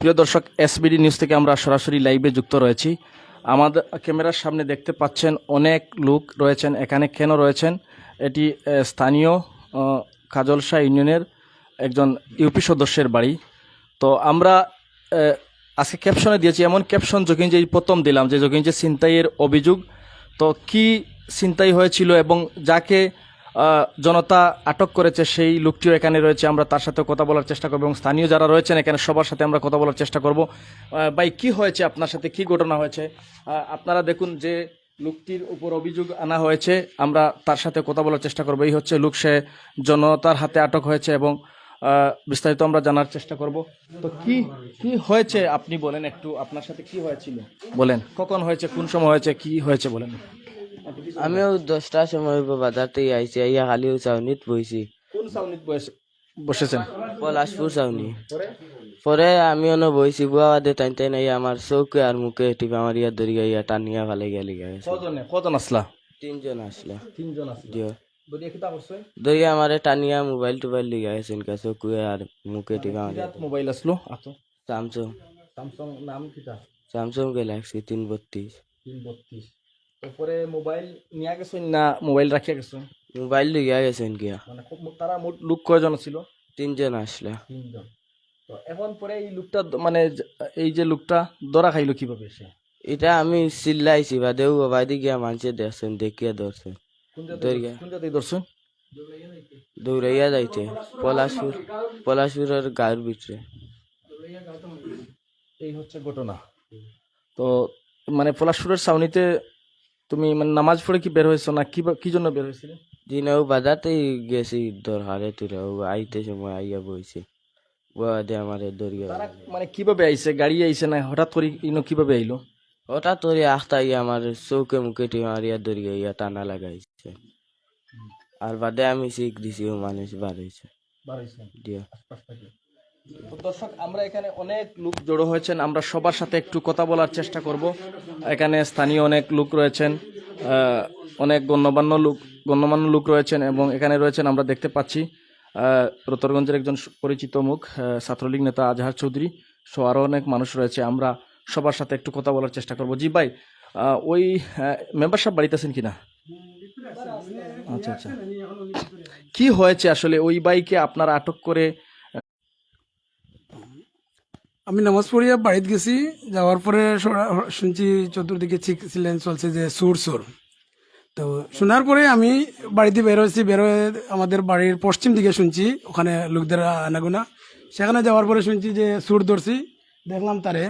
প্রিয় দর্শক, SBD news থেকে আমরা সরাসরি লাইভে যুক্ত রয়েছি। আমাদের ক্যামেরার সামনে দেখতে পাচ্ছেন অনেক লোক রয়েছেন। এখানে কেন রয়েছেন? এটি স্থানীয় কাজলশাহ ইউনিয়নের একজন ইউপি সদস্যের বাড়ি। তো আমরা আজকে ক্যাপশনে দিয়েছি, এমন ক্যাপশন যখন যে প্রথম দিলাম যে যখন যে ছিনতাইয়ের অভিযোগ, তো কি ছিনতাই হয়েছিল এবং যাকে জনতা আটক করেছে সেই লোকটিও এখানে রয়েছে। আমরা তার সাথে কথা বলার চেষ্টা করবো এবং স্থানীয় যারা রয়েছেন এখানে সবার সাথে আমরা কথা বলার চেষ্টা করব। ভাই, কি হয়েছে আপনার সাথে, কি ঘটনা হয়েছে? আপনারা দেখুন যে লোকটির উপর অভিযোগ আনা হয়েছে, আমরা তার সাথে কথা বলার চেষ্টা করবো। এই হচ্ছে লোক, সে জনতার হাতে আটক হয়েছে এবং বিস্তারিত আমরা জানার চেষ্টা করব। তো কি কি হয়েছে আপনি বলেন একটু, আপনার সাথে কি হয়েছিল বলেন, কখন হয়েছে, কোন সময় হয়েছে, কি হয়েছে বলেন। আমিও 10টার সময় বাজার থেকে আইছি, আইয়া খালিও চাউনিত বইছি। কোন সাউনিত বসেছেন? পলাশপুর চাউনি। পরে আমি অন্য বইছি, বুয়া বাদে টাইন টাইন আইয়া আমার চৌকে আর মুখে টিপে আমার ইয়া ধরি গাইয়া টানিয়া ভালে গেলি গেছে। কজন আসলা? 3জন আসলে। 3জন আসলা। দিও দরিয়া কিতা করছে? ধরিয়া আমারে টানিয়া মোবাইল টোবাইল লিগা গেছে, চৌকে আর মুখে টিপে আমার। মোবাইল আসলো আতো স্যামসং। স্যামসাং নাম কিতা? Samsung Galaxy 332। 332। তারপরে মোবাইল নিয়ে গেছেন না মোবাইল রাখিয়া গেছেন? মোবাইল লিগা গেছেন গিয়া। মানে তারা মোট লোক কয়জন ছিল? 3জন আসলে। 3জন। তো এখন পরে এই লোকটা মানে এই যে লোকটা ধরা খাইলো কিভাবে সে? এটা আমি চিল্লাইছি বাদেও বাইরে গিয়া মানুষে দেখছেন, দেখিয়া ধরছেন। কোন জায়গায় ধরছেন? দৌড়াইয়া যাইতে পলাশপুরের গায়ের ভিতরে। এই হচ্ছে ঘটনা। তো মানে পলাশপুরের ছাউনিতে তুমি মানে নামাজ পড়ে কি বের হয়েছো না কি জন্য বের হয়েছিলে? দিনেও বাজাতেই গেছি দরকারে, তুলে আইতে সময় আইয়া বইছে, বাদে আমার দরিয়া। তারা মানে কিভাবে আইছে? গাড়ি আইছে না হঠাৎ করে কিভাবে আইলো? ওটা তোরে আখতা ইয়া আমার চৌকে মুখে টি মারিয়া দরিয়া ইয়া টানা লাগাইছে। আর বাদে আমি শিখ দিছি, ও মানুষ বার হয়েছে দিয়া। তো দর্শক, আমরা এখানে অনেক লোক জড়ো হয়েছেন, আমরা সবার সাথে একটু কথা বলার চেষ্টা করব। এখানে স্থানীয় অনেক লোক রয়েছেন, অনেক গণ্যমান্য লোক রয়েছেন এবং এখানে রয়েছেন আমরা দেখতে পাচ্ছি রতরগঞ্জের একজন পরিচিত মুখ ছাত্রলীগ নেতা আজহার চৌধুরী সহ আরও অনেক মানুষ রয়েছে। আমরা সবার সাথে একটু কথা বলার চেষ্টা করব। জি ভাই, ওই মেম্বার সাহেব বাড়িতে আছেন কিনা? আচ্ছা আচ্ছা, কি হয়েছে আসলে? ওই বাইকে আপনারা আটক করে? আমি নামাজ পড়িয়া বাড়িতে গেছি, যাওয়ার পরে শুনছি চতুর্দিকে সিলেন চলছে যে সুর সুর। তো শোনার পরে আমি বাড়িতে বের হয়েছি, বের হয়ে আমাদের বাড়ির পশ্চিম দিকে শুনছি ওখানে লোকদের আনাগোনা। সেখানে যাওয়ার পরে শুনছি যে সুর ধরছি, দেখলাম তারে।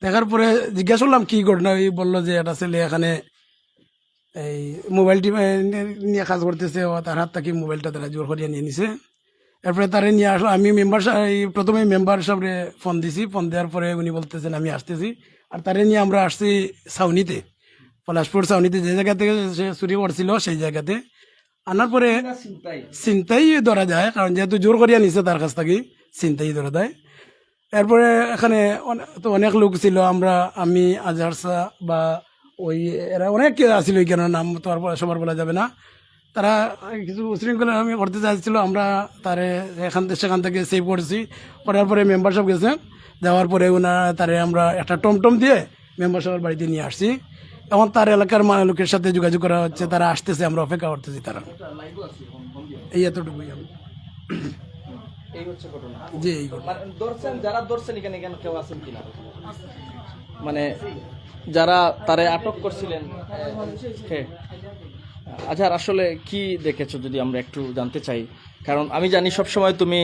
দেখার পরে জিজ্ঞাসা করলাম কি ঘটনা, ওই বললো যে একটা ছেলে এখানে এই মোবাইলটি নিয়ে কাজ করতেছে, তার হাত থেকে মোবাইলটা তারা জোর করিয়া নিয়ে নিছে। এরপরে তারে নিয়ে আসলো, আমি প্রথমে মেম্বার সাহেবরে ফোন দিছি। ফোন দেওয়ার পরে উনি বলতেছেন আমি আসতেছি। আর তারে নিয়ে আমরা আসছি ছাউনিতে, পলাশপুর ছাউনিতে, যে জায়গা থেকে সে চুরি করছিল সেই জায়গাতে আনার পরে ছিনতাই ধরা যায়, কারণ যেহেতু জোর করিয়া নিছে তার কাছ থেকে ছিনতাই ধরা দেয়। এরপরে এখানে তো অনেক লোক ছিল, আমি আজহার শাহ বা ওই এরা অনেক আসছিল, কেন নাম তো আর সবার বলা যাবে না। তারা কিছু উশৃঙ্খলা আমি করতে চাইছিল, আমরা তারে সেখান থেকে সেভ করছি। করার পরে মেম্বার সাহেব গেছে, যাওয়ার পরে তারে আমরা একটা টমটম দিয়ে মেম্বার সাহেবের বাড়িতে নিয়ে আসছি। এখন তার এলাকার লোকের সাথে যোগাযোগ করা হচ্ছে, তারা আসতেছে, আমরা অপেক্ষা করতেছি তারা। এই এতটুকুই এই হচ্ছে ঘটনা। জি, এই ঘটনা। যারা ধরছেন এখানে কেউ আছেন কিনা, মানে যারা তারে আটক করছিলেন? আচ্ছা, আসলে কি দেখেছো যদি আমরা একটু জানতে চাই, কারণ আমি জানি সবসময় তুমি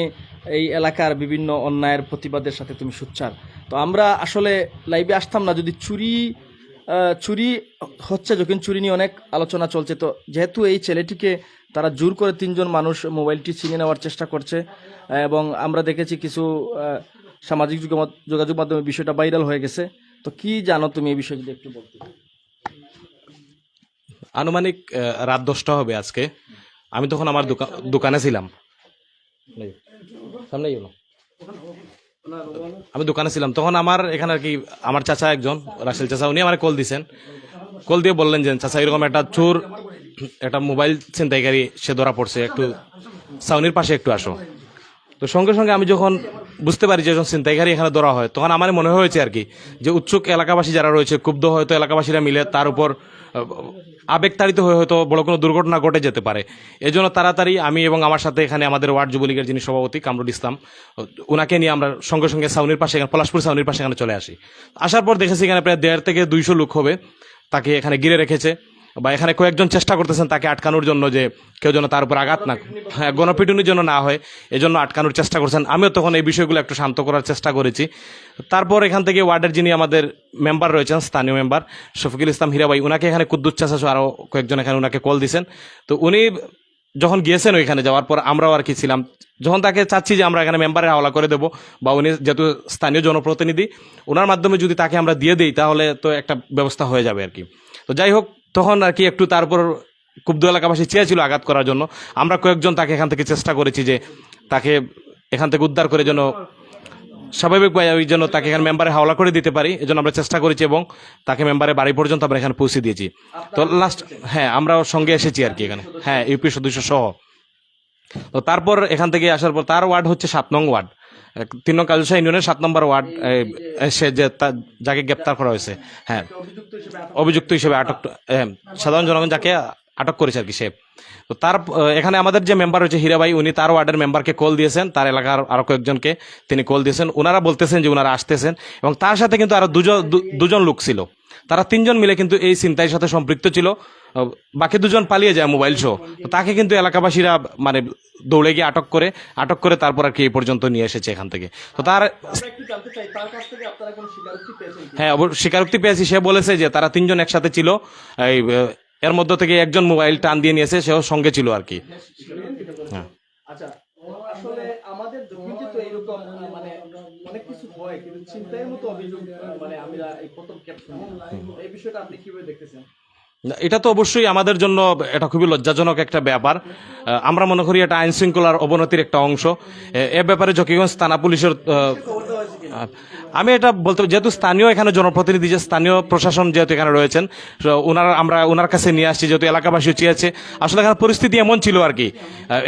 এই এলাকার বিভিন্ন অন্যায়ের প্রতিবাদের সাথে তুমি সোচ্চার। তো আমরা আসলে লাইভে আসতাম না যদি চুরি হচ্ছে, যখন চুরি নিয়ে অনেক আলোচনা চলছে। তো যেহেতু এই ছেলেটিকে তারা জোর করে 3জন মানুষ মোবাইলটি ছিনিয়ে নেওয়ার চেষ্টা করছে এবং আমরা দেখেছি কিছু সামাজিক যোগাযোগ মাধ্যমে বিষয়টা ভাইরাল হয়ে গেছে। তো কি জানো তুমি এই বিষয়ে যদি একটু বলতে? আনুমানিক রাত 10টা হবে আজকে। আমি তখন আমার দোকানে ছিলাম, তখন আমার এখানে আর কি আমার চাচা একজন রাসেল চাচা, উনি আমার কল দিছেন। কল দিয়ে বললেন যে চাচা এরকম একটা চোর, একটা মোবাইল ছিনতাইকারী সে ধরা পড়ছে, একটু ছাউনির পাশে একটু আসো। তো সঙ্গে সঙ্গে আমি যখন বুঝতে পারি যে একজন ছিনতাইকারী এখানে ধরা হয়, তখন আমার মনে হয়েছে আর কি যে উৎসুক এলাকাবাসী যারা রয়েছে, ক্ষুব্ধ হয়তো এলাকাবাসীরা মিলে তার উপর আবেগতাড়িত হয়ে হয়তো বড় কোনো দুর্ঘটনা ঘটে যেতে পারে। এই জন্য তাড়াতাড়ি আমি এবং আমার সাথে এখানে আমাদের ওয়ার্ড যুবলীগের যিনি সভাপতি কামরুল ইসলাম, ওনাকে নিয়ে আমরা সঙ্গে সঙ্গে ছাউনির পাশে, এখানে পলাশপুর ছাউনির পাশে এখানে চলে আসি। আসার পর দেখেছি এখানে প্রায় 150 থেকে 200 লোক হবে, তাকে এখানে ঘিরে রেখেছে, বা এখানে কয়েকজন চেষ্টা করতেছেন তাকে আটকানোর জন্য, যে কেউ যেন তার উপর আঘাত না, হ্যাঁ, গণপিটুনির জন্য না হয়, এজন্য আটকানোর চেষ্টা করছেন। আমিও তখন এই বিষয়গুলো একটু শান্ত করার চেষ্টা করেছি। তারপর এখান থেকে ওয়ার্ডের যিনি আমাদের মেম্বার রয়েছেন, স্থানীয় মেম্বার শফিকুল ইসলাম হীরাবাই, উনাকে এখানে কুদ্দুস চাচা সহ আরও কয়েকজন এখানে উনাকে কল দিয়েছেন। তো উনি যখন গিয়েছেন ওইখানে যাওয়ার পর আমরাও আর কি ছিলাম, যখন তাকে চাচ্ছি যে আমরা এখানে মেম্বারের হাওলা করে দেবো, বা উনি যেহেতু স্থানীয় জনপ্রতিনিধি, ওনার মাধ্যমে যদি তাকে আমরা দিয়ে দিই তাহলে তো একটা ব্যবস্থা হয়ে যাবে আর কি। তো যাই হোক, তখন আর কি একটু তারপর ক্ষুব্ধ এলাকাবাসী চেয়েছিল আঘাত করার জন্য, আমরা কয়েকজন তাকে এখান থেকে চেষ্টা করেছি যে তাকে এখান থেকে উদ্ধার করে যেন স্বাভাবিকভাবে ওই জন্য তাকে এখানে মেম্বারে হাওলা করে দিতে পারি, এজন্য আমরা চেষ্টা করেছি এবং তাকে মেম্বারের বাড়ি পর্যন্ত আমরা এখানে পৌঁছে দিয়েছি। তো লাস্ট, হ্যাঁ, আমরাও সঙ্গে এসেছি আর কি এখানে, হ্যাঁ, ইউপি সদস্য সহ। তো তারপর এখান থেকে আসার পর তার ওয়ার্ড হচ্ছে 7 নং ওয়ার্ড, 3 নং কাজলশাহ ইউনিয়নের 7 নম্বর ওয়ার্ড, সে যে যাকে গ্রেপ্তার করা হয়েছে, হ্যাঁ, অভিযুক্ত হিসেবে আটক, সাধারণ জনগণ যাকে আটক করেছে আর কি সে। তো তার এখানে আমাদের যে মেম্বার রয়েছে হীরাবাই, উনি তার ওয়ার্ডের মেম্বারকে কল দিয়েছেন, তার এলাকার আরো কয়েকজনকে তিনি কল দিয়েছেন, ওনারা বলতেছেন যে ওনারা আসতেছেন, এবং তার সাথে কিন্তু আরো দুজন লোক ছিল, তারা 3 জন মিলে কিন্তু এই ছিনতাইয়ের সাথে সম্পৃক্ত ছিল। বাকি 2 জন পালিয়ে যায় মোবাইল সহ। তো তাকে কিন্তু এলাকাবাসীরা মানে দৌড়ে গিয়ে আটক করে তারপর আর কি এই পর্যন্ত নিয়ে এসেছে এখান থেকে। তো তার, হ্যাঁ, স্বীকারোক্তি পেয়েছি, সে বলেছে যে তারা 3 জন একসাথে ছিল, এই এর মধ্যে থেকে একজন মোবাইল টান দিয়ে নিয়েছে, সেও সঙ্গে ছিল আর কি। হ্যাঁ, আচ্ছা, আসলে আমাদের দক্ষিণে তো এরকম মানে অনেক কিছু হয়, কিন্তু চিন্তার মতো অভিযোগ মানে আমরা এই প্রথম ক্যাপশন, এই বিষয়টা আপনি কিভাবে দেখতেছেন? এটা তো অবশ্যই আমাদের জন্য এটা খুবই লজ্জাজনক একটা ব্যাপার। আমরা মনে করি এটা আইন শৃঙ্খলার অবনতির একটা অংশ। এ ব্যাপারে জকিগঞ্জ থানা পুলিশের, আমি এটা বলতে, যেহেতু স্থানীয় এখানে জনপ্রতিনিধি, যে স্থানীয় প্রশাসন যেহেতু এখানে রয়েছেন, আমরা ওনার কাছে নিয়ে আসছি, যেহেতু এলাকাবাসীও চেয়েছে। আসলে এখানে পরিস্থিতি এমন ছিল আর কি,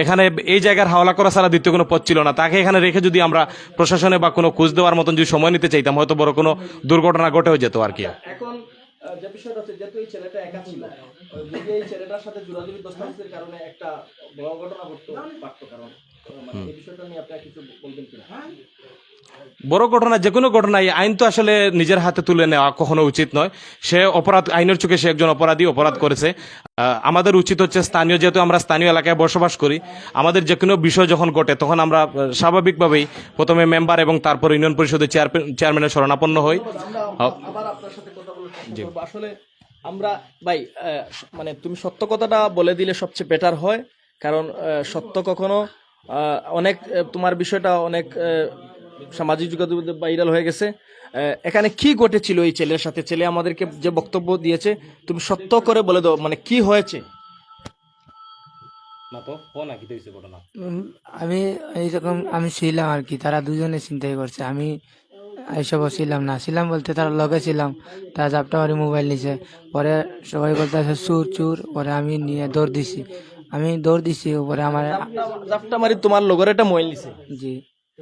এখানে এই জায়গার হাওলা করা ছাড়া দ্বিতীয় কোনো পথ ছিল না। তাকে এখানে রেখে যদি আমরা প্রশাসনে বা কোনো খোঁজ দেওয়ার মতন যদি সময় নিতে চাইতাম, হয়তো বড় কোনো দুর্ঘটনা ঘটেও যেত আর কি। এখন যে বিষয়টা হচ্ছে, যেহেতু এই ছেলেটা একা ছিল, যদি এই ছেলেটার সাথে জোরাজুরি দস্তাবেজের কারণে একটা বড় ঘটনা ঘটতে পারতো, কারণ এই বিষয়টা নিয়ে আপনারা কিছু বলবেন কিনা? বড় ঘটনা, যে কোনো ঘটনায় আইন তো আসলে নিজের হাতে তুলে নেওয়া কখনো উচিত নয়। সে অপরাধ, আইনের চোখে সে একজন অপরাধী, অপরাধ করেছে। আমাদের উচিত হচ্ছে স্থানীয়, যেহেতু আমরা স্থানীয় এলাকায় বসবাস করি, আমাদের যে কোনো বিষয় যখন ঘটে তখন আমরা স্বাভাবিকভাবেই প্রথমে মেম্বার এবং তারপর ইউনিয়ন পরিষদের চেয়ারম্যানের শরণাপন্ন হই। আবার আপনার সাথে কথা বলে আসলে আমরা ভাই, মানে তুমি সত্য কথাটা বলে দিলে সবচেয়ে বেটার হয়, কারণ সত্য কখনো অনেক, তোমার বিষয়টা অনেক সামাজিক যোগাযোগ ভাইরাল হয়ে গেছে। এখানে কি ঘটেছিল এই ছেলের সাথে? ছেলে আমাদেরকে যে বক্তব্য দিয়েছে, তুমি সত্য করে বলে দাও, মানে কি হয়েছে? আমি এইরকম আমি ছিলাম আর কি, তারা দুজনে চিন্তাই করছে, আমি এইসব ছিলাম না, ছিলাম বলতে তারা লগে ছিলাম, তারা জাপটা মারি মোবাইল নিছে, পরে সবাই বলতেছে চুর চুর, পরে আমি নিয়ে দৌড় দিছি, পরে আমার জাপটা মারি তোমার লগর একটা মোবাইল নিছে। জি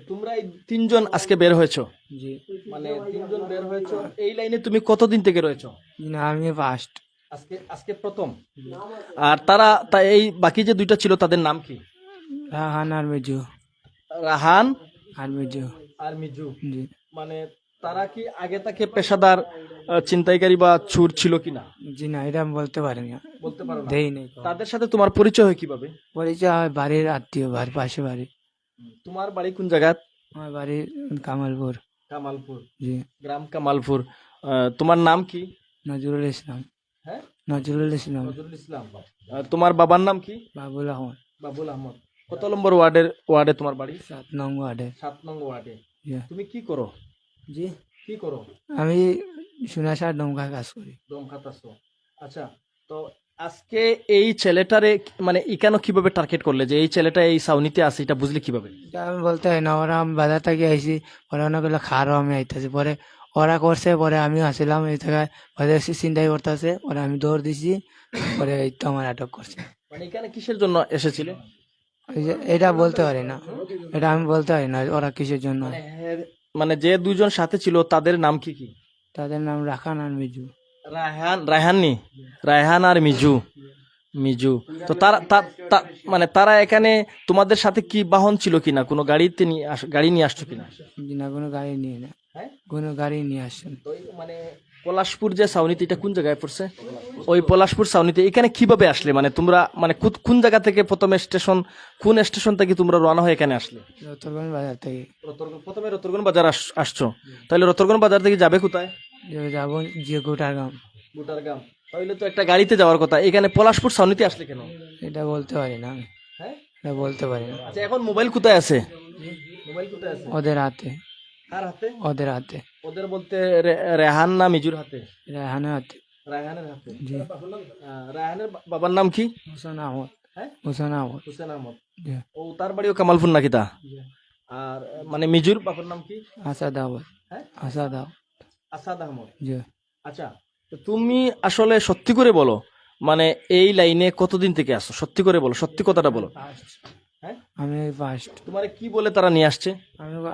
তোমরা এই 3 জন আজকে বের হয়েছো, জি মানে 3 জন বের হয়েছো, এই লাইনে তুমি কতদিন থেকে রয়েছো? না, আমি ফার্স্ট, আজকে প্রথম। আর এই বাকি যে 2টা ছিল তাদের নাম কি? রাহান আর মিজু, রাহান আর মিজু। আর মিজু। জি মানে তারা কি আগে তাকে পেশাদার ছিনতাইকারী বা চোর ছিল কিনা? জি না, এটা আমি বলতে পারিনি, বলতে পারো না। দেই নেই। তাদের সাথে তোমার পরিচয় হয় কিভাবে? পরিচয় হয় বাড়ির আত্মীয়, বাড়ির পাশে বাড়ি। তোমার বাড়ি কোন জায়গা? আমার বাড়ি কামালপুর। কামালপুর, জি গ্রাম কামালপুর। তোমার নাম কি? নজরুল ইসলাম। হ্যাঁ, নজরুল ইসলাম। নজরুল ইসলাম। তোমার বাবার নাম কি? বাবুল আহমদ। বাবুল আহমদ। কত নম্বর ওয়ার্ডে তোমার বাড়ি? 7 নং ওয়ার্ডে। 7 নং ওয়ার্ডে। জি তুমি কি করো? জি, কি করো? আমি সোনাশার দমকা কাজ করি। দম খাতাছো। আচ্ছা, তো আজকে এই ছেলেটারে মানে কেন কিভাবে টার্গেট করলে, যে এই ছেলেটা এই সাউনিতে আছে, এটা বুঝলে কিভাবে? এটা আমি বলতে হয় না, ওরা আমি বাজার থেকে আইসি, পরে অনেকগুলো খারও আমি আইতেছি, পরে ওরা করছে, পরে আমি আসছিলাম এই জায়গায়, ওদের চিন্তাই করতেছে, পরে আমি দৌড় দিছি, পরে এই তো আমার আটক করছে। মানে এখানে কিসের জন্য এসেছিলে? ওই যে এটা বলতে পারি না, এটা আমি বলতে পারি না ওরা কিসের জন্য। মানে যে দুজন সাথে ছিল তাদের নাম কি কি? তাদের নাম রাখান আর মিজু। রায়হান আর মিজু। মিজু তো মানে তারা এখানে তোমাদের সাথে কি বাহন ছিল কিনা, কোনো গাড়ি নিয়ে আসছো কিনা? না, কোনো গাড়ি নিয়ে না, হ্যাঁ? কোনো গাড়ি নিয়ে আসছেন। তো মানে পলাশপুর যে ছাউনিতে, এটা কোন জায়গায় পড়ছে? ওই পলাশপুর ছাউনিতে এখানে কিভাবে আসলে? মানে তোমরা মানে কোন জায়গা থেকে প্রথমে কোন স্টেশন থেকে তোমরা রওনা হয়ে এখানে আসলে? রতরগঞ্জ বাজার থেকে। প্রথমে রতরগঞ্জ বাজার আসছো, তাহলে রতরগঞ্জ বাজার থেকে যাবে কোথায়? যাবো যে গোটারগাম। গুটারগাম। তাহলে তো একটা গাড়িতে যাওয়ার কথা, এখানে পলাশপুর ছাউনিতে আসলে কেন? এটা বলতে পারি না আমি, হ্যাঁ? এটা বলতে পারি না। আচ্ছা, এখন মোবাইল কোথায় আছে? মোবাইল কোথায় আছে? ওদের হাতে, কার হাতে? ওদের হাতে, ওদের বলতে রেহান না মিজুর হাতে? রায়হানের হাতে। রায়হানের হাতে। জি। রায়হানের বাবার নাম কি? হুসেন আহমদ। হ্যাঁ? হুসেন আহমদ। হুসেন আহমদ। জি। ও তার বাড়িও কামালপুর নাকি তা? আর মানে মিজুর বাবার নাম কি? আসাদ আহমদ। হ্যাঁ? আসাদ আহমদ। আসাদ আহমদ। জি। আচ্ছা, তো তুমি আসলে সত্যি করে বলো, মানে এই লাইনে কতদিন থেকে আসো? সত্যি করে বলো, সত্যি কথাটা বলো। হ্যাঁ? আমি ফার্স্ট, তোমার কি বলে তারা নিয়ে আসছে?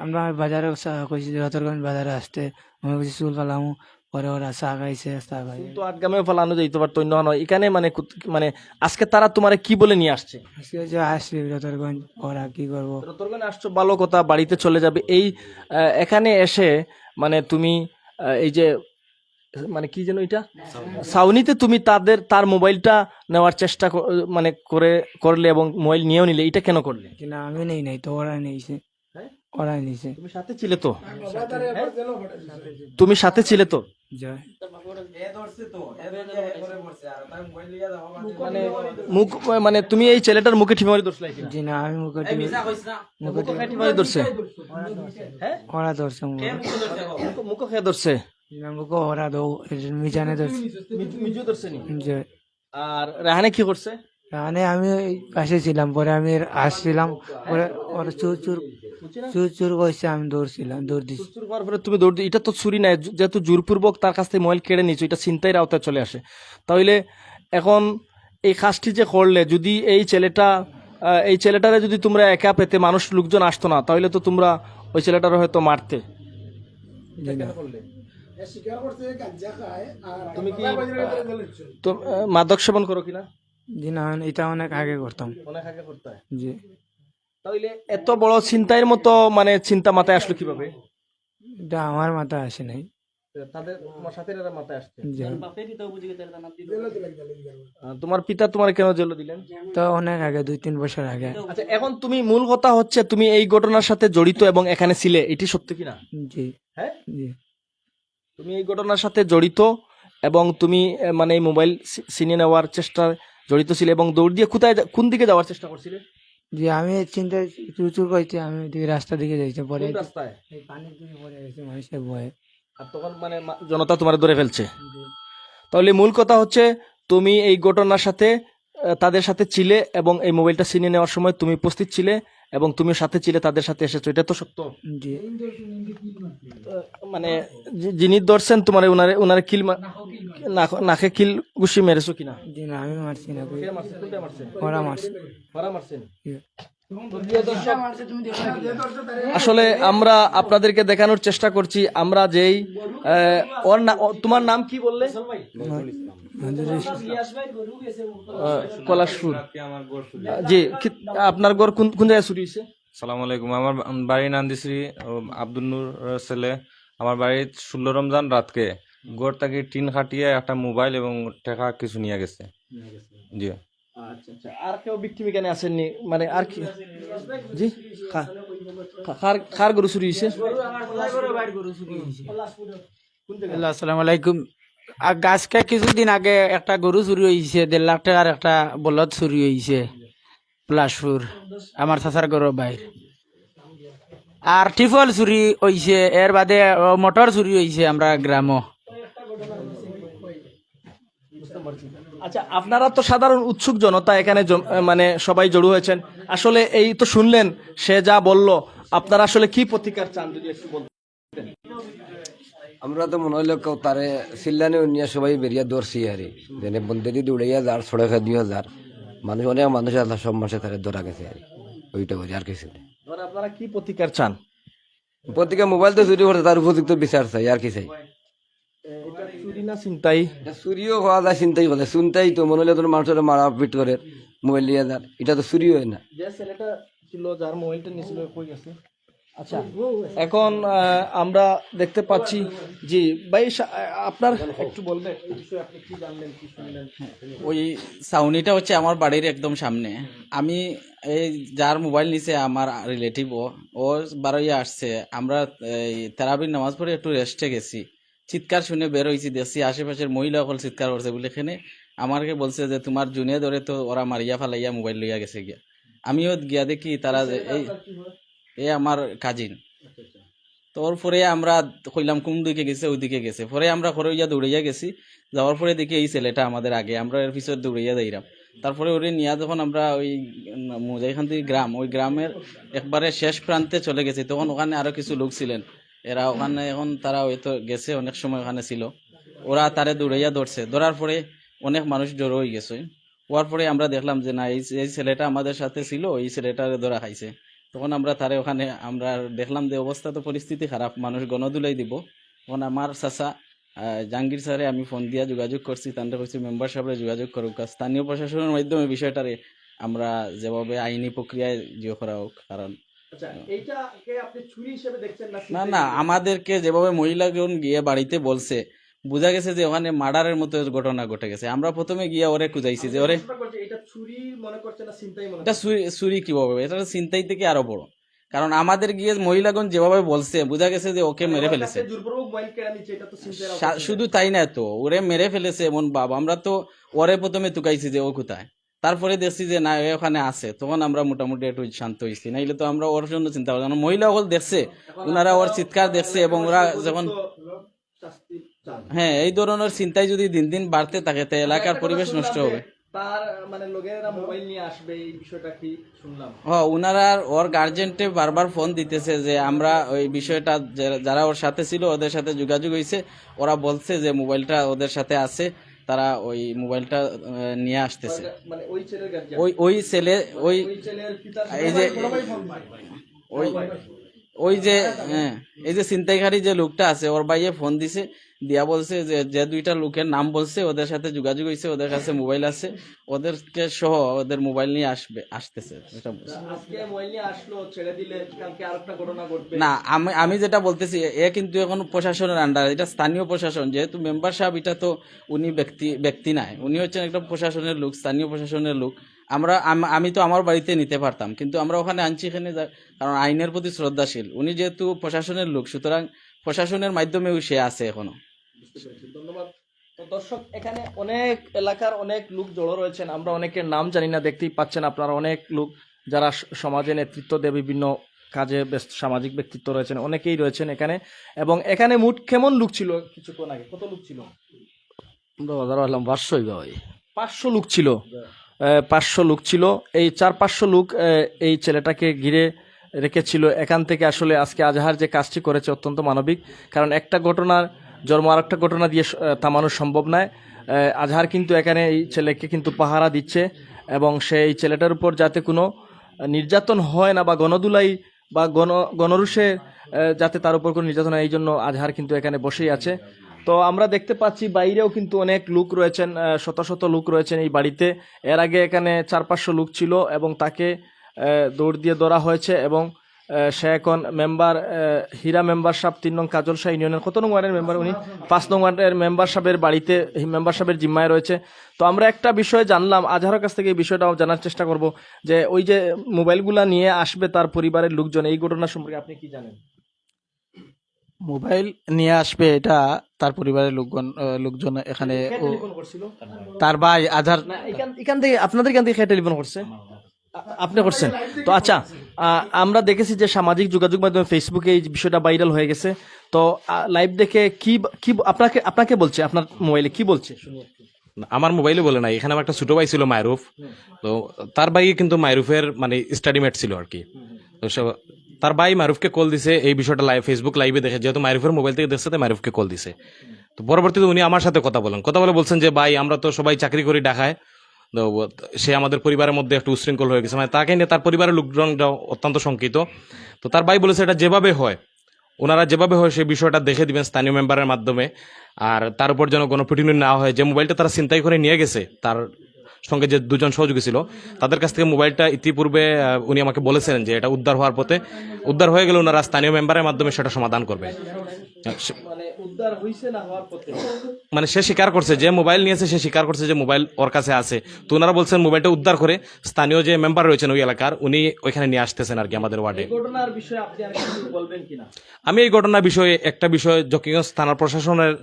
আমরা বাজারে কইছি রতরগঞ্জ বাজারে আসতে, আমি কইছি চুল ফালামু, পরে ওরা চা খাইছে, চা খাই তো আটগামে ফলানো যাইতে পারতো, অন্য নয় এখানে। মানে মানে আজকে তারা তোমারে কি বলে নিয়ে আসছে? আজকে যে আসছি রতরগঞ্জ, ওরা কি করবো। রতরগঞ্জে আসছো ভালো কথা, বাড়িতে চলে যাবে। এই এখানে এসে মানে তুমি এই যে মানে কি যেন এটা ছাউনিতে তুমি তার মোবাইলটা নেওয়ার চেষ্টা মানে করলে এবং মোবাইল নিয়েও নিলে, এটা কেন করলে? কিনা আমি নেই নাই তো, ওরা নিয়েছে। হ্যাঁ? ওরাই নিয়েছে। তুমি সাথে ছিলে তো? তুমি সাথে ছিলে তো? জয়। মানে মুখ মানে তুমি এই ছেলেটার মুখে ঠিমারি ধরছিলে কিনা? জি না, আমি মুখে মুখে ঠিমারি ধরছে? হ্যাঁ? ওরা ধরছে মুখে। মুখে খেয়ে ধরছে? না, মুখে ওরা দৌ মিজানে ধরছে। মিজু ধরছে নি? জয়। আর রাহানে কি করছে? মানে আমি ওই পাশে ছিলাম, পরে আমি আসছিলাম, পরে ওরা চুর চুর চুর চুর করছে, আমি দৌড় দিছি। চুর করার পরে তুমি দৌড় এটা তো চুরি নাই, যেহেতু জোরপূর্বক তার কাছ থেকে মোবাইল কেড়ে নিয়েছো, এটা ছিনতাইয়ের আওতায় চলে আসে। তাহলে এখন এই কাজটি যে করলে, যদি এই ছেলেটারে যদি তোমরা একা পেতে, লোকজন আসতো না, তাহলে তো তোমরা ওই ছেলেটার হয়তো মারতে। তুমি কি মাদক সেবন করো কিনা? জি না, এটা অনেক আগে করতাম। অনেক আগে করতে হয়। জি। তাহলে এত বড় ছিনতাইয়ের মতো মানে চিন্তা মাথায় আসলো কিভাবে? এটা আমার মাথায় আসে নাই। তাদের তোমার সাথে এরা মাথায় আসছে। জি। তোমার পিতা তোমার কেন জেলে দিলেন? তো অনেক আগে, 2-3 বছর আগে। আচ্ছা, এখন তুমি মূল কথা হচ্ছে তুমি এই ঘটনার সাথে জড়িত এবং এখানে ছিলে, এটি সত্যি কিনা? জি। হ্যাঁ? জি। তুমি এই ঘটনার সাথে জড়িত এবং তুমি মানে এই মোবাইল ছিনিয়ে নেওয়ার চেষ্টা জড়িত ছিলে এবং দৌড় দিয়ে কোন দিকে যাওয়ার চেষ্টা করছিলে? জি, আমি চিন্তায় চুর চুর করছি, আমি ওইদিকে রাস্তা দিকে যাইছি, পরে কোন রাস্তায়? এই পানির দিকে পড়ে গেছে মানুষের ভয়ে। আর তখন মানে জনতা তোমার ধরে ফেলছে। তাহলে মূল কথা হচ্ছে তুমি এই ঘটনার সাথে তাদের সাথে ছিলে এবং এই মোবাইলটা ছিনিয়ে নেওয়ার সময় তুমি উপস্থিত ছিলে এবং তুমি সাথে ছিলে, তাদের সাথে এসেছো, এটা তো সত্য? জি। মানে যিনি ধরছেন তোমার উনারে কিল নাকে কিল ঘুষি মেরেছো কিনা? জি না, আমি মারছি না, কে মারছে? কোনটা মারছে? ওরা মারছে। ওরা মারছেন? জি। আসলে আমরা আপনাদেরকে দেখানোর চেষ্টা করছি, আমরা যেই তোমার নাম কি বললে? পলাশপুর। জি, আপনার ঘর কোন জায়গায় চুরি হয়েছে? সালামু আলাইকুম। আমার বাড়ি নান্দিশ্রী, আব্দুল নূর ছেলে। আমার বাড়ি 16 রমজান রাতকে গোর থেকে টিন খাটিয়ে একটা মোবাইল এবং টাকা কিছু নিয়ে গেছে। জি। আচ্ছা আচ্ছা, আর কেউ ভিকটিম এখানে আসেননি? মানে আর কি? জি, কার গরু চুরি হয়েছে? আসসালামু আলাইকুম। আজকে কিছুদিন আগে একটা গরু চুরি হয়েছে, 1.5 লাখ টাকার একটা বলদ চুরি হয়েছে পলাশপুর, আমার চাচার গরুর বাইর। আর টিফল চুরি হয়েছে, এর বাদে মোটর চুরি হয়েছে আমরা গ্রামও। আচ্ছা, আপনারা তো সাধারণ উৎসুক জনতা, এখানে মানে সবাই জড়ো হয়েছেন। আসলে এই তো শুনলেন সে যা বলল, আপনারা আসলে কি প্রতিকার চান যদি একটু বলতেন? আমরা তো মনে হইলো কেউ তারে চিল্লানি নিয়ে সবাই বেরিয়ে দৌড়ছি আরে, যেন বন্ধে দিয়ে দৌড়াইয়া যার 6,500 মানুষ, অনেক মানুষ আল্লাহ সব মাসে তারে ধরা গেছে আর ওইটা করি আর কিছু নেই। এবার আপনারা কি প্রতিকার চান? প্রত্যেকে মোবাইল তো চুরি করতে তার উপযুক্ত বিচার চাই আর কি চাই। এটা চুরি না ছিনতাই? এটা চুরিও হওয়া যায়, চিন্তাই করে চিন্তাই তো মনে হলে তোর মানুষের মারা পিট করে মোবাইল নিয়ে যার, এটা তো চুরি হয় না। যে ছেলেটা ছিল যার মোবাইলটা নিয়েছিল কই গেছে? আচ্ছা, এখন আমরা দেখতে পাচ্ছি জি ভাই আপনার একটু বলবেন এই বিষয়ে আপনি কি জানলেন কি শুনলেন? ওই ছাউনিটা হচ্ছে আমার বাড়ির একদম সামনে। আমি এই যার মোবাইল নিছে আমার রিলেটিভ, ও বারোইয়া আসছে। আমরা এই তারাবির নামাজ পড়ে একটু রেস্টে গেছি, চিৎকার শুনে বের হয়েছি, দেখছি আশেপাশের মহিলা সকল চিৎকার করছে বলে এখানে আমাকে বলছে যে তোমার জুনে ধরে তো ওরা মারিয়া ফালাইয়া মোবাইল লইয়া গেছে গিয়া। আমিও গিয়া দেখি তারা এই আমার কাজিন। তো ওর পরে আমরা কইলাম কোন দিকে গেছে, ওই দিকে গেছে। পরে আমরা খরইয়া দৌড়াইয়া গেছি, যাওয়ার পরে দেখি এই ছেলেটা আমাদের আগে, আমরা এর পিছনে দৌড়াইয়া যাইলাম। তারপরে ওরে নিয়ে যখন আমরা ওই যেখান থেকে গ্রাম, ওই গ্রামের একবারে শেষ প্রান্তে চলে গেছি, তখন ওখানে আরো কিছু লোক ছিলেন। এরা ওখানে এখন তারা হয়তো গেছে, অনেক সময় ওখানে ছিল। ওরা তারে দৌড়াইয়া ধরছে, ধরার পরে অনেক মানুষ জড়ো হয়ে গেছে। হওয়ার পরে আমরা দেখলাম যে না, এই ছেলেটা আমাদের সাথে ছিল, এই ছেলেটারে ধরা খাইছে। তখন আমরা তারে ওখানে আমরা দেখলাম যে অবস্থা তো পরিস্থিতি খারাপ, মানুষ গণদুলাই দিব। তখন আমার চাচা জাহাঙ্গীর স্যারে আমি ফোন দিয়া যোগাযোগ করছি, তান্ডা করছি মেম্বার সাহেবরা যোগাযোগ করুক, স্থানীয় প্রশাসনের মাধ্যমে বিষয়টারে আমরা যেভাবে আইনি প্রক্রিয়ায় করা হোক। কারণ আচ্ছা, এইটাকে আপনি চুরি হিসেবে দেখছেন না? না না, আমাদেরকে যেভাবে মহিলাগণ গিয়ে বাড়িতে বলছে, বোঝা গেছে যে ওখানে মার্ডারের মতো ঘটনা ঘটে গেছে। আমরা প্রথমে গিয়া ওরে খুঁজাইছি যে ওরে এটা চুরি মনে করছে না ছিনতাই মনে এটা চুরি কিভাবে, এটা ছিনতাই থেকে আরো বড়। কারণ আমাদের গিয়ে মহিলাগণ যেভাবে বলছে, বোঝা গেছে যে ওকে মেরে ফেলেছে। জোরপূর্বক মোবাইল কেড়ে নিচ্ছে, এটা তো ছিনতাই। শুধু তাই না তো, ওরে মেরে ফেলেছে এমন ভাব। আমরা তো ওরে প্রথমে তুকাইছি যে ও কোথায়, তারপরে দেখছি যে না, ওখানে আছে। তখন আমরা মোটামুটি একটু শান্ত হয়েছি, নাইলে তো আমরা ওর জন্য চিন্তা করতাম। মহিলা সকল দেখছে, ওনারা ওর চিৎকার দেখছে, এবং ওরা যখন হ্যাঁ এই ধরনের চিন্তায় যদি দিন দিন বাড়তে থাকে, তো এলাকার পরিবেশ নষ্ট হবে। তার মানে লোকেরা মোবাইল নিয়ে আসবে, এই বিষয়টা কি শুনলাম? ওনারা ওর গার্জেন্টে বারবার ফোন দিতেছে যে আমরা ওই বিষয়টা যারা ওর সাথে ছিল ওদের সাথে যোগাযোগ হয়েছে, ওরা বলছে যে মোবাইলটা ওদের সাথে আছে, তারা ওই মোবাইলটা নিয়ে আসতেছে। মানে ওই ছেলের গার্জিয়ান, ওই ছেলে ওই ছেলের পিতা এই যে ওই যে হ্যাঁ, এই যে ছিনতাইকারী যে লোকটা আছে, ওর ভাইয়ে ফোন দিছে, দিয়া বলছে যে যে দুইটা লোকের নাম বলছে ওদের সাথে যোগাযোগ হয়েছে, ওদের কাছে মোবাইল আছে, ওদেরকে সহ ওদের মোবাইল নিয়ে আসতেছে, এটা বলছে। আজকে মোবাইল নিয়ে আসলো, ছেড়ে দিলে কালকে আরেকটা ঘটনা ঘটবে না, আমি যেটা বলতেছি, এ কিন্তু এখন প্রশাসনের আন্ডার, এটা স্থানীয় প্রশাসন। যেহেতু মেম্বার সাহেব, এটা তো উনি ব্যক্তি নাই, উনি হচ্ছেন একটা প্রশাসনের লোক, স্থানীয় প্রশাসনের লোক। আমি তো আমার বাড়িতে নিতে পারতাম, কিন্তু আমরা ওখানে আনছি এখানে, কারণ আইনের প্রতি শ্রদ্ধাশীল। উনি যেহেতু প্রশাসনের লোক, সুতরাং প্রশাসনের মাধ্যমেও সে আছে এখনো। ধন্যবাদ। তো দর্শক, এখানে অনেক এলাকার অনেক লোক জড়ো রয়েছেন, আমরা অনেকের নাম জানি না, দেখতেই পাচ্ছেন আপনারা। অনেক লোক যারা সমাজে নেতৃত্ব দেয়, বিভিন্ন কাজে ব্যস্ত সামাজিক ব্যক্তিত্ব রয়েছেন, অনেকেই রয়েছেন এখানে। এবং এখানে মোট কেমন লোক ছিল কিছুক্ষণ আগে? কত লোক ছিল? 500 লোক ছিল। 500 লোক ছিল। এই 400-500 লোক এই ছেলেটাকে ঘিরে রেখেছিল। এখান থেকে আসলে আজকে আজহার যে কাজটি করেছে অত্যন্ত মানবিক, কারণ একটা ঘটনার জন্ম আর একটা ঘটনা দিয়ে থামানো সম্ভব নয়। আজহার কিন্তু এখানে এই ছেলেকে কিন্তু পাহারা দিচ্ছে, এবং সেই ছেলেটার উপর যাতে কোনো নির্যাতন হয় না, বা গণদুলাই বা গণরুষে যাতে তার উপর কোনো নির্যাতন হয়, এই জন্য আজহার কিন্তু এখানে বসেই আছে। তো আমরা দেখতে পাচ্ছি বাইরেও কিন্তু অনেক লোক রয়েছেন, শত শত লোক রয়েছেন এই বাড়িতে। এর আগে এখানে 400-500 লোক ছিল, এবং তাকে দৌড় দিয়ে ধরা হয়েছে, এবং সে এখন মেম্বার হীরা মেম্বার সাহেব 3 নং কাজলশাহ ইউনিয়নের কত নং ওয়ার্ডের মেম্বার, উনি 5 নং ওয়ার্ডের মেম্বার সাহেবের বাড়িতে মেম্বার সাহেবের জিম্মায় রয়েছে। তো আমরা একটা বিষয় জানলাম আজহারের কাছ থেকে, এই বিষয়টাও জানার চেষ্টা করব যে ওই যে মোবাইলগুলা নিয়ে আসবে তার পরিবারের লোকজন, এই ঘটনা সম্পর্কে আপনি কি জানেন? মোবাইল নিয়ে আসবে, এটা তার পরিবারের লোকজন এখানে তার ভাই আধার। এখান থেকে আপনাদের এখান থেকে টেলিফোন করছে, আপনি করছেন? তো আচ্ছা, আমরা দেখেছি যে সামাজিক যোগাযোগ মাধ্যমে ফেসবুকে এই বিষয়টা ভাইরাল হয়ে গেছে। তো লাইভ দেখে কি আপনাকে বলছে, আপনার মোবাইলে কি বলছে শুনি একটু। আমার মোবাইলে বলে নাই, এখানে আমার একটা ছোট ভাই ছিল মায়রুফ, তো তার ভাই কিন্তু মায়রুফের মানে স্টাডিমেট ছিল আর কি। তো তার ভাই মারুফকে কল দিছে এই বিষয়টা ফেসবুক লাইভে দেখে, যেহেতু মারুফের মোবাইল থেকে দেখছে, মারুফকে কল দিছে। তো পরবর্তীতে উনি আমার সাথে কথা বলে বলছেন যে ভাই আমরা তো সবাই চাকরি করি ঢাকায়, তো সে আমাদের পরিবারের মধ্যে একটু উশৃঙ্খল হয়ে গেছে, মানে তাকে নিয়ে তার পরিবারের লোকজনরা অত্যন্ত শঙ্কিত। তো তার ভাই বলেছে এটা যেভাবে হয়, ওনারা যেভাবে হয় সেই বিষয়টা দেখে দিবেন স্থানীয় মেম্বারের মাধ্যমে, আর তার উপর যেন কোনো প্রতিনিধি না হয়। যে মোবাইলটা তারা ছিনতাই করে নিয়ে গেছে, তার সঙ্গে যে দুজন সহযোগী ছিল তাদের কাছ থেকে মোবাইলটা ইতিপূর্বে উনি আমাকে বলেছিলেন যে এটা উদ্ধার হওয়ার পথে, উদ্ধার হয়ে গেলে ওনারা স্থানীয় মেম্বারের মাধ্যমে সেটা সমাধান করবে। মানে উদ্ধার হইছে না হওয়ার পথে? মানে সে স্বীকার করছে, যে মোবাইল নিয়েছে সে স্বীকার করছে যে মোবাইল ওর কাছে আছে। তো ওনারা বলছেন মোবাইলটা উদ্ধার করে স্থানীয় যে মেম্বার রয়েছেন ওই এলাকার, উনি ওইখানে নিয়ে আসতেছেন আর কি আমাদের ওয়ার্ডে। ঘটনার বিষয়ে আপনি আর কিছু বলবেন কিনা? আমি এই ঘটনার বিষয়ে একটা বিষয় জকিগঞ্জ থানার প্রশাসনের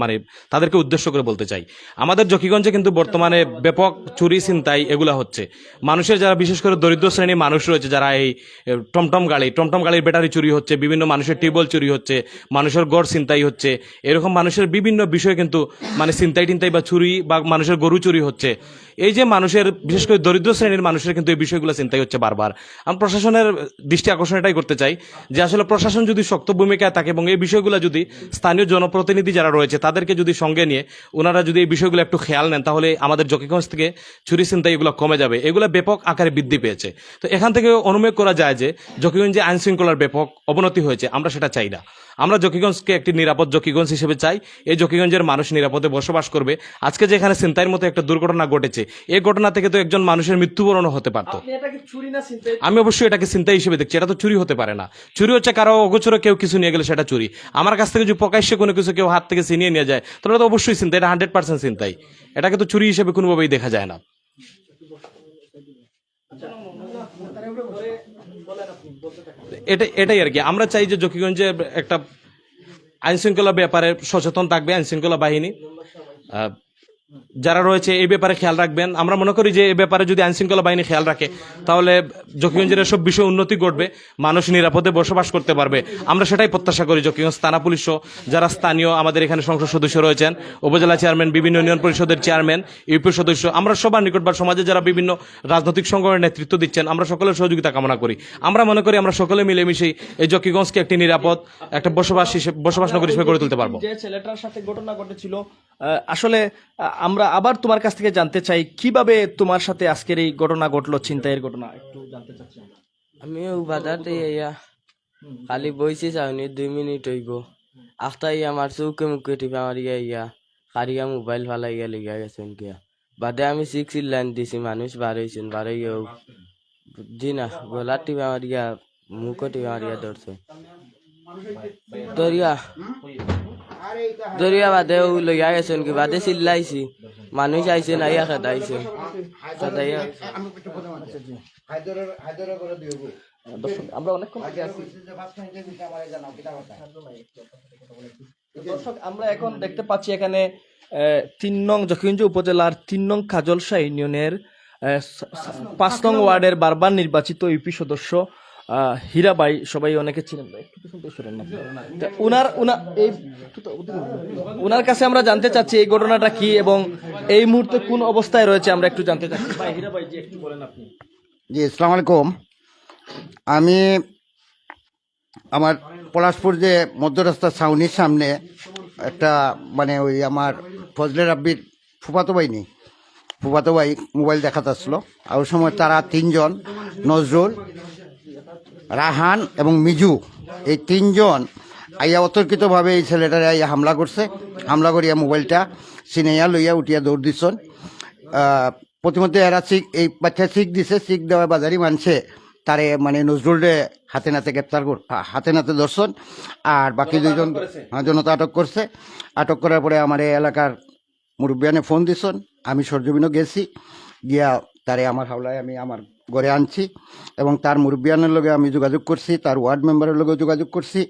মানে তাদেরকে উদ্দেশ্য করে বলতে চাই। আমাদের জকিগঞ্জে কিন্তু বর্তমানে ব্যাপক চুরি ছিনতাই এগুলা হচ্ছে। মানুষের যারা বিশেষ করে দরিদ্র শ্রেণীর মানুষ রয়েছে, যারা এই টমটম গাড়ির ব্যাটারি চুরি হচ্ছে, বিভিন্ন মানুষের টিউবওয়েল চুরি হচ্ছে, মানুষের গড় ছিনতাই হচ্ছে, এরকম মানুষের বিভিন্ন বিষয় কিন্তু মানে ছিনতাই টিনতাই বা চুরি বা মানুষের গরু চুরি হচ্ছে। এই যে মানুষের বিশেষ করে দরিদ্র শ্রেণীর মানুষের কিন্তু এই বিষয়গুলো চিন্তাই হচ্ছে বারবার। আমি প্রশাসনের দৃষ্টি আকর্ষণ এটাই করতে চাই যে আসলে প্রশাসন যদি শক্ত ভূমিকায় থাকে এবং এই বিষয়গুলো যদি স্থানীয় জনপ্রতিনিধি যারা রয়েছে তাদেরকে যদি সঙ্গে নিয়ে ওনারা যদি এই বিষয়গুলো একটু খেয়াল নেন, তাহলে আমাদের জকিগঞ্জ থেকে চুরি চিন্তাই এগুলো কমে যাবে। এগুলো ব্যাপক আকারে বৃদ্ধি পেয়েছে। তো এখান থেকে অনুমেয় করা যায় যে জকিগঞ্জে আইন শৃঙ্খলার ব্যাপক অবনতি হয়েছে। আমরা সেটা চাই না। আমরা জকিগঞ্জকে একটি নিরাপদ জকিগঞ্জ হিসেবে চাই। এই জকিগঞ্জের মানুষ নিরাপদে বসবাস করবে। আজকে যে এখানে ছিনতাইয়ের মতো একটা দুর্ঘটনা ঘটেছে, এই ঘটনা থেকে তো একজন মানুষের মৃত্যুবরণও হতে পারতো। আপনি এটাকে চুরি না ছিনতাই? আমি অবশ্যই এটাকে চিন্তা হিসেবে দেখছি। এটা তো চুরি হতে পারে না। চুরি হচ্ছে কারো অগোচরে কেউ কিছু নিয়ে গেলে সেটা চুরি। আমার কাছ থেকে যদি প্রকাশ্যে কোনো কিছু কেউ হাত থেকে ছিনিয়ে নিয়ে যায় তাহলে তো অবশ্যই চিন্তা, এটা 100% চিন্তাই। এটাকে তো চুরি হিসেবে কোনোভাবেই দেখা যায় না। এটাই আর কি। আমরা চাই যে জকিগঞ্জে একটা আইন শৃঙ্খলা ব্যাপারে সচেতন থাকবে আইন শৃঙ্খলা বাহিনী, যারা রয়েছে এই ব্যাপারে খেয়াল রাখবেন। আমরা মনে করি যে এই ব্যাপারে যদি আইন শৃঙ্খলা বাহিনী খেয়াল রাখে তাহলে জকিগঞ্জের সব বিষয়ে উন্নতি ঘটবে, মানুষ নিরাপদে বসবাস করতে পারবে। আমরা সেটাই প্রত্যাশা করি। জকিগঞ্জ থানা পুলিশ যারা স্থানীয় আমাদের এখানে সংসদ সদস্য রয়েছেন, উপজেলা চেয়ারম্যান, বিভিন্ন ইউনিয়ন পরিষদের চেয়ারম্যান, ইউপি সদস্য, আমরা সবার নিকট বা সমাজে যারা বিভিন্ন রাজনৈতিক সংগঠনের নেতৃত্ব দিচ্ছেন, আমরা সকলের সহযোগিতা কামনা করি। আমরা মনে করি আমরা সকলে মিলেমিশেই এই জকিগঞ্জকে একটি নিরাপদ একটা বসবাস নগরী হিসেবে গড়ে তুলতে পারবো। যে ছেলেটার সাথে ঘটনা ঘটেছিল, আসলে আমরা আবার তোমার কাছ থেকে জানতে চাই কিভাবে তোমার সাথে আজকের এই ঘটনা ঘটলো, ছিনতাইয়ের ঘটনা একটু জানতে চাচ্ছি আমরা। আমিও বাজারতে ইয়া খালি বইছি চাউনি 2 মিনিট হইব, আখতাই আমার চৌকে মুখে টিপে আমার ইয়া কারিয়া মোবাইল ফালাইয়া লিগা গেছেন গিয়া। বাদে আমি 6 লাইন দিছি, মানুষ বার হয়েছেন, বার হইয়া বুঝছি না গলার টিপে আমার মুখে টিপে আমার ধরছে। দরিয়া বাদে লইয়া গেছেন কি, বাদে চিল্লাইছি, মানুষ আইছে না ইয়া খেদাইছে খেদাইয়া। দর্শক, আমরা অনেকক্ষণ আগে আছি। দর্শক, আমরা এখন দেখতে পাচ্ছি এখানে 3 নং জকিগঞ্জ উপজেলার 3 নং কাজলশাহ ইউনিয়নের 5 নং ওয়ার্ডের বারবার নির্বাচিত ইউপি সদস্য হীরাবাই, সবাই অনেকে ছিলেন। উনার কাছে আমরা জানতে চাচ্ছি এই ঘটনাটা কি এবং এই মুহূর্তে কোন অবস্থায় রয়েছে, আমরা একটু জানতে চাচ্ছি। ভাই হীরাবাই জি, একটু বলেন আপনি। জি, আসসালামু আলাইকুম। আমি আমার পলাশপুর যে মধ্য রাস্তা ছাউনির সামনে একটা মানে ওই আমার ফজলে রাব্বির ফুফাতো ভাই মোবাইল দেখাতে আসলো। আর ওই সময় তারা 3 জন, নজরুল, রাহান এবং মিজু, এই 3 জন আইয়া অতর্কিতভাবে এই ছেলেটারে আইয়া হামলা করিয়া মোবাইলটা ছিনাইয়া লইয়া উঠিয়া দৌড় দিছন। প্রতিমধ্যে এরা এই বাচ্চা দিছে, দেওয়া বাজারি মানছে তারে মানে নজরুলরে হাতে নাতে ধরছন। আর বাকি 2 জন জনতা আটক করছে। আটক করার পরে আমার এই এলাকার মুরব্বিয়ানে ফোন দিছন। আমি সরজমিনও গেছি, গিয়া তারে আমার হাওলায় আমি আমার ঘরে আনছি এবং তার মুরব্বিয়ানের লগে আমি যোগাযোগ করছি, তার ওয়ার্ড মেম্বারের লগে যোগাযোগ করছি।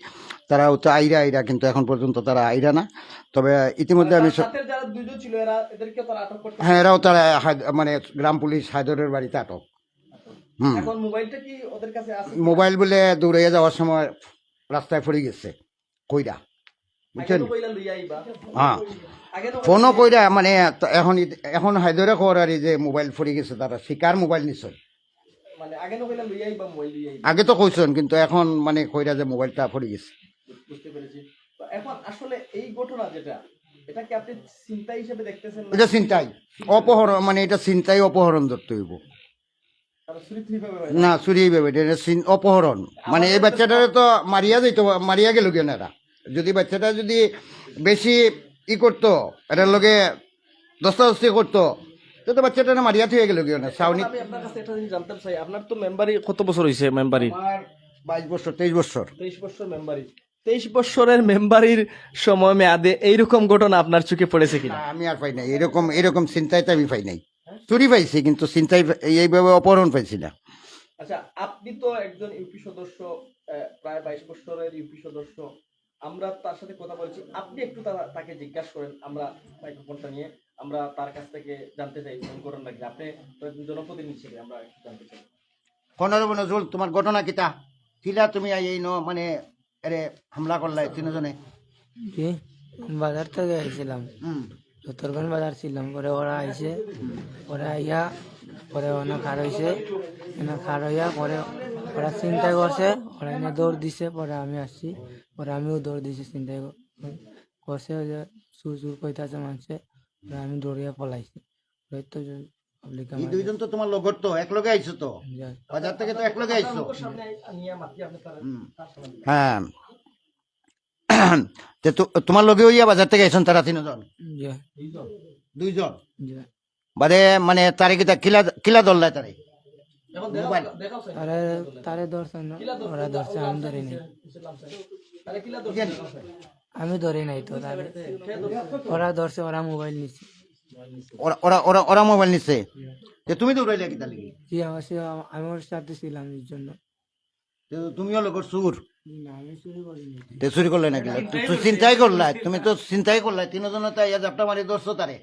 তারা হচ্ছে আইরা কিন্তু এখন পর্যন্ত তারা আইরা না। তবে ইতিমধ্যে আমি হ্যাঁ, এরাও তারা মানে গ্রাম পুলিশ হায়দরের বাড়িতে আটক। মোবাইল বলে দৌড়াইয়া যাওয়ার সময় রাস্তায় পড়ে গেছে কইরা, বুঝছেন? হ্যাঁ, ফোনও কইরা মানে এখন হায়দরে খবর আর যে মোবাইল পড়ে গেছে, তারা শিকার মোবাইল নিছন। আগে তো কইছেন, কিন্তু এখন মানে কইরা যে মোবাইলটা পড়ে গেছে। এখন আসলে এই ঘটনা যেটা এটা কি আপনি চিন্তা হিসেবে দেখতেছেন এটা চিন্তাই অপহরণ, মানে এটা চিন্তাই অপহরণ ধরতে হইব না, চুরি ভাবে এটা অপহরণ। মানে এই বাচ্চাটারে তো মারিয়া যাইত, মারিয়া গেল কেন এরা? যদি বাচ্চাটা যদি বেশি ই করতো, এটার লগে দস্তাদস্তি করতো, তো বাচ্চাটা মারিয়া থুয়ে গেল কেন ছাউনি। আমি আপনার কাছে একটা জিনিস জানতে চাই, আপনার তো মেম্বারি কত বছর হয়েছে? মেম্বারি আমার 22 বছর 23 বছর। 23 বছর মেম্বারি। 23 বছরের মেম্বারির সময় মেয়াদে এইরকম ঘটনা আপনার চোখে পড়েছে কিনা? না, আমি আর পাই নাই এরকম, এরকম চিন্তায় তো আমি পাই নাই। চুরি পাইছি কিন্তু চিন্তায় এইভাবে অপহরণ পাইছি না। আচ্ছা, আপনি তো একজন ইউপি সদস্য, প্রায় 22 বছরের ইউপি সদস্য। আমরা তার সাথে কথা বলছি, আপনি একটু তাকে জিজ্ঞাসা করেন, আমরা মাইক্রোফোনটা নিয়ে আমরা তার কাছ থেকে জানতে চাই ফোন করেন নাকি। আপনি তো একজন জনপ্রতিনিধি হিসেবে আমরা একটু জানতে চাই। অনারেবল নজরুল, তোমার ঘটনা কিতা কিলা? তুমি এই মানে এরে হামলা করলাই তিনজনে? জি, বাজার থেকে আইছিলাম, হুম। উত্তরগঞ্জ বাজার ছিলাম, পরে ওরা আইছে, পরে আইয়া পরে ওনা খার হয়েছে, এনা খার হইয়া পরে ওরা চিন্তাই করছে, ওরা এনে দৌড় দিছে, পরে আমি আসছি, পরে আমিও দৌড় দিছি, চিন্তাই করছে যে সুর সুর কইতাছে মানুষে, পরে আমি দৌড়িয়া পলাইছি। ওই তো পাবলিক এই দুইজন তো তোমার লগর, তো এক লগে আইছো, তো বাজার থেকে তো এক লগে আইছো। হুম। হ্যাঁ, তোমার লগে হইয়া বাজার থেকে আইসন তারা তিনজন? দুইজন বাদে মানে তারে কিতা কিলা কিলা দল্লায় তারে? মোবাইল তারে তারে ধরছে না, ওরা ধরছে, আমি ধরি নাই, আমি ধরি নাই তো তারে, ওরা ধরছে, ওরা মোবাইল নিচ্ছে। ওরা ওরা ওরা ওরা মোবাইল নিছে, তুমি দৌড়াইলে কিতা লাগি? জি, আমি ওর সাথে ছিলাম এর জন্য। তুমিও লগর চুর? না, আমি চুরি করিনি। চুরি করলে নাকি? তুই চিন্তাই করলাই, তুমি তো চিন্তাই করলাই, তিনজন তো ইয়া জাপটা মারি ধরছো তারে।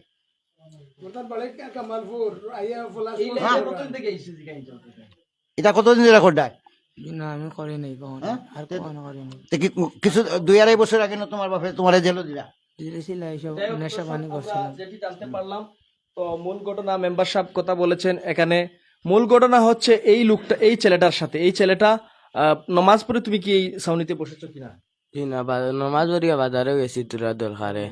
এটা কতদিন ধরে করডায়? না, আমি করি নাই কখনো, আর কখনো করি নাই। কিছু 2-2.5 বছর আগে না তোমার বাপে তোমার জেলও দিলা? ছিল এইসব নেশা পানি করছিলাম। যেটি জানতে পারলাম, তো মূল ঘটনা মেম্বার সাহেব কথা বলেছেন এখানে। মূল ঘটনা হচ্ছে এই লোকটা, এই ছেলেটার সাথে, এই ছেলেটা নমাজ পড়ে, তুমি কি এই ছাউনিতে বসেছো কিনা? জি না, নমাজ পড়িয়া বাজারে গেছি তোরা দরকারে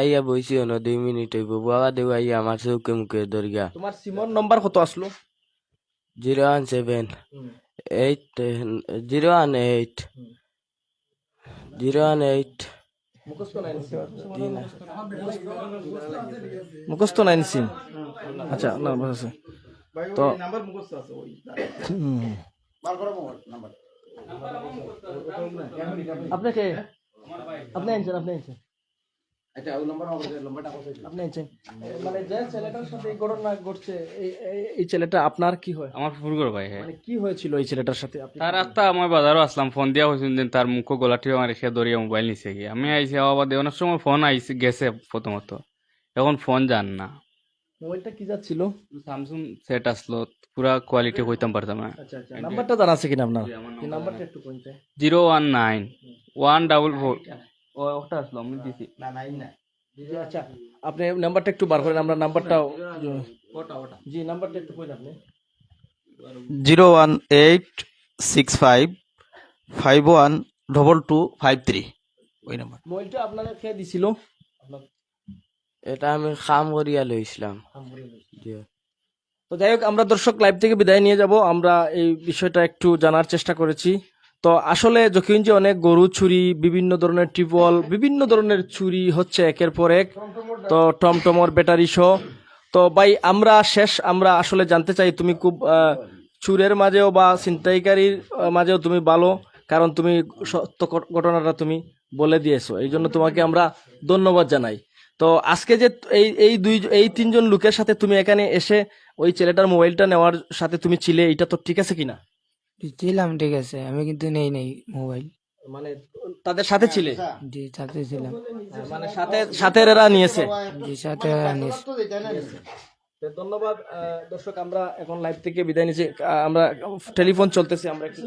আইয়া বইছি, 2 মিনিট হইব, বাবা দেউ আইয়া আমার চৌকে মুখে দরিয়া। তোমার সিমর নম্বর কত আসলো? 017 8 018 018 মুখস্থ নাইন সিম। আচ্ছা, না বুঝেছি তো। আপনাকে আপনি আনছেন, আপনি আনছেন, আপনি আনছেন। মানে যে ছেলেটার সাথে এই ঘটনা ঘটছে, এই ছেলেটা আপনার কি হয়? আমার ফুরগুর ভাই। হ্যাঁ, মানে কি হয়েছিল এই ছেলেটার সাথে? তার রাস্তা আমি বাজারও আসলাম, ফোন দিয়া হয়েছিল দিন, তার মুখ গলাটি আমার রেখে দরিয়া মোবাইল নিছে গিয়ে আমি আইসি আবার অনেক সময় ফোন আইসি গেছে প্রথমত, এখন ফোন যান না। মোবাইলটা কি যাচ্ছিল? স্যামসুং সেট আসলো, পুরা কোয়ালিটি কইতাম পারতাম না। আচ্ছা আচ্ছা, নাম্বারটা জানা আছে কিনা আপনার? এই নাম্বারটা একটু কইতে। 019 144 ওটা আসলো আমি দিছি। আচ্ছা, আপনি নাম্বারটা একটু বার করেন, আমরা নাম্বারটা। জি, নাম্বারটা একটু কইন আপনি। 01865512253 ওই নাম্বার। মোবাইলটা আপনাকে কে দিছিল? এটা আমি কাম করিয়া লইছিলাম। জি। তো যাই হোক, আমরা দর্শক লাইভ থেকে বিদায় নিয়ে যাব। আমরা এই বিষয়টা একটু জানার চেষ্টা করেছি। তো আসলে জকিগঞ্জে অনেক গরু চুরি, বিভিন্ন ধরনের টিউবওয়েল, বিভিন্ন ধরনের চুরি হচ্ছে একের পর এক। তো টমটমর ব্যাটারি সহ। তো ভাই, আমরা আসলে জানতে চাই, তুমি খুব চুরের মাঝেও বা ছিনতাইকারীর মাঝেও তুমি ভালো, কারণ তুমি সত্য ঘটনাটা তুমি বলে দিয়েছো, এই জন্য তোমাকে আমরা ধন্যবাদ জানাই। তো আজকে যে এই 3জন লোকের সাথে তুমি এখানে এসে ওই ছেলেটার মোবাইলটা নেওয়ার সাথে তুমি ছিলে, এটা তো ঠিক আছে কিনা? ছিলাম, ঠিক আছে, আমি কিন্তু নেই মোবাইল। মানে তাদের সাথে ছিলে? জি, সাথে ছিলাম। মানে সাথে এরা নিয়েছে? জি, সাথে আনিস। ধন্যবাদ। দর্শক, আমরা এখন লাইভ থেকে বিদায় নিচ্ছি। আমরা টেলিফোন চলতেছে, আমরা একটু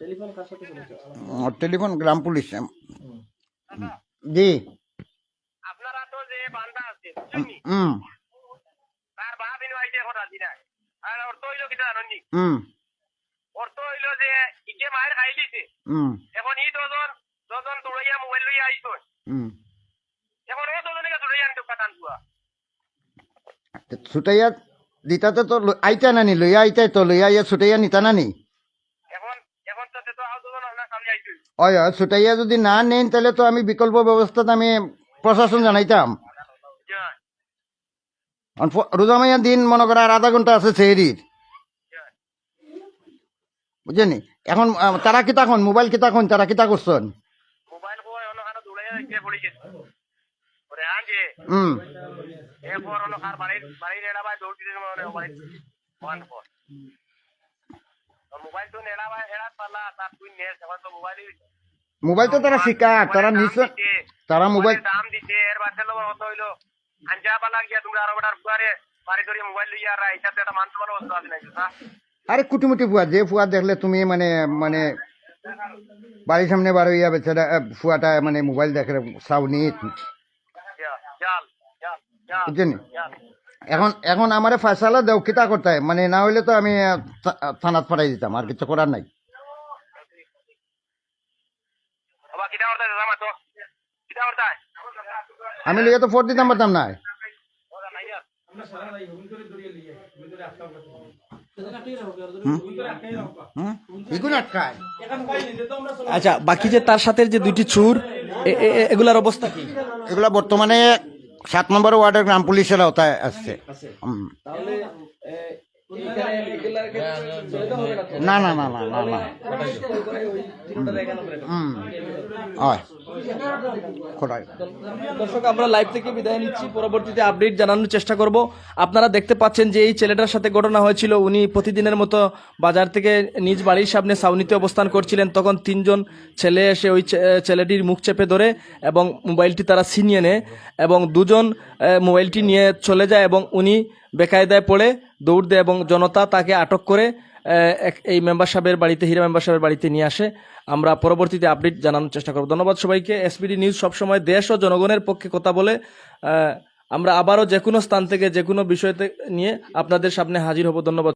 টেলিফোন কার সাথে চলছে? টেলিফোন গ্রাম পুলিশ। জি, আপনারা তো যে বান্দা আছে তার বাপ ইনো আইতে এখন রাজি নাই। আর অর্থ হইলো কিটা জানি? অর্থ হইলো যে ইকে মায়ের খাই দিছে, এখন ই দজন দৌড়াইয়া মোবাইল মোবাইল লইয়া আইছো হুম এখন ও দুজনে গেছে লইয়া আনতে কাটান তুয়া ছুটাইয়া দিতাতে তো আইতা নানি লইয়া আইতাই তো লইয়া আইয়া ছুটাইয়া নিতা নানি এখন এখন তাতে তো আও দুজন না সামনে আইছো হয় হয় ছুটাইয়া যদি না নেন তাহলে তো আমি বিকল্প ব্যবস্থাতে আমি প্রশাসন জানাইতাম যা রোজা মাইয়া দিন মনে করে আর আধা ঘন্টা আছে সেহরির বুঝছেনি এখন তারা কিতা খন মোবাইল কিতা খন তারা কিতা করছেন মোবাইল কই অন্য খানা দৌড়াইয়া যাইতে পড়ে গেছে ওরে আনজে হুম এরপর অন্য কার বাড়ির এড়া ভাই দৌড় দিতে মনে বাড়ি ওয়ান পর মোবাইল তো এড়া পালা তার তুই নেস এখন তো মোবাইল তো তারা শিকার তারা নিশ্চয় তারা মোবাইল দাম দিতে এর বাচ্চা লোক কত হইলো আঞ্জা পালা গিয়া তুমি আরো বড় বুয়ারে বাড়ি ধরে মোবাইল লইয়া আর আইতাতে একটা মানুষ ভালো বস্তু আছে নাকি না আরে কুটিমুটি ফুয়া যে ফুয়া দেখলে তুমি মানে মানে বাড়ির সামনে বার হইয়া বেচারা ফুয়াটা মানে মোবাইল দেখে সাউনি জাল জাল জাল বুঝছেনি এখন এখন আমারে ফয়সালা দেও কিতা করতে হয়? মানে না হইলে তো আমি থানাত পাঠাই দিতাম আর কিছু করার নাই বাবা কিটা করতে জামা তো কিটা করতে আমি লইয়া তো ফোর দিতাম পারতাম না এগুলো আটকায় আচ্ছা, বাকি যে তার সাথে যে দুইটি চোর এগুলার অবস্থা কি? এগুলা বর্তমানে 7 নম্বর ওয়ার্ডের গ্রাম পুলিশের আওতায় আসছে না না না না না না দর্শক, আমরা লাইভ থেকে বিদায় নিচ্ছি, পরবর্তীতে আপডেট জানানোর চেষ্টা করব। আপনারা দেখতে পাচ্ছেন যে এই ছেলেটার সাথে ঘটনা হয়েছিল, উনি প্রতিদিনের মতো বাজার থেকে নিজ বাড়ির সামনে ছাউনিতে অবস্থান করছিলেন। তখন 3 জন ছেলে এসে ওই ছেলেটির মুখ চেপে ধরে এবং মোবাইলটি তারা ছিনিয়ে নেয় এবং 2 জন মোবাইলটি নিয়ে চলে যায় এবং উনি বেকায়দায় পড়ে দৌড় দেয় এবং জনতা তাকে আটক করে এই মেম্বার সাহেবের বাড়িতে, হীরা মেম্বার সাহেবের বাড়িতে নিয়ে আসে। আমরা পরবর্তীতে আপডেট জানানোর চেষ্টা করব। ধন্যবাদ সবাইকে। এসপিডি নিউজ সবসময় দেশ ও জনগণের পক্ষে কথা বলে। আমরা আবারও যে কোনো স্থান থেকে যে কোনো বিষয় নিয়ে আপনাদের সামনে হাজির হব। ধন্যবাদ।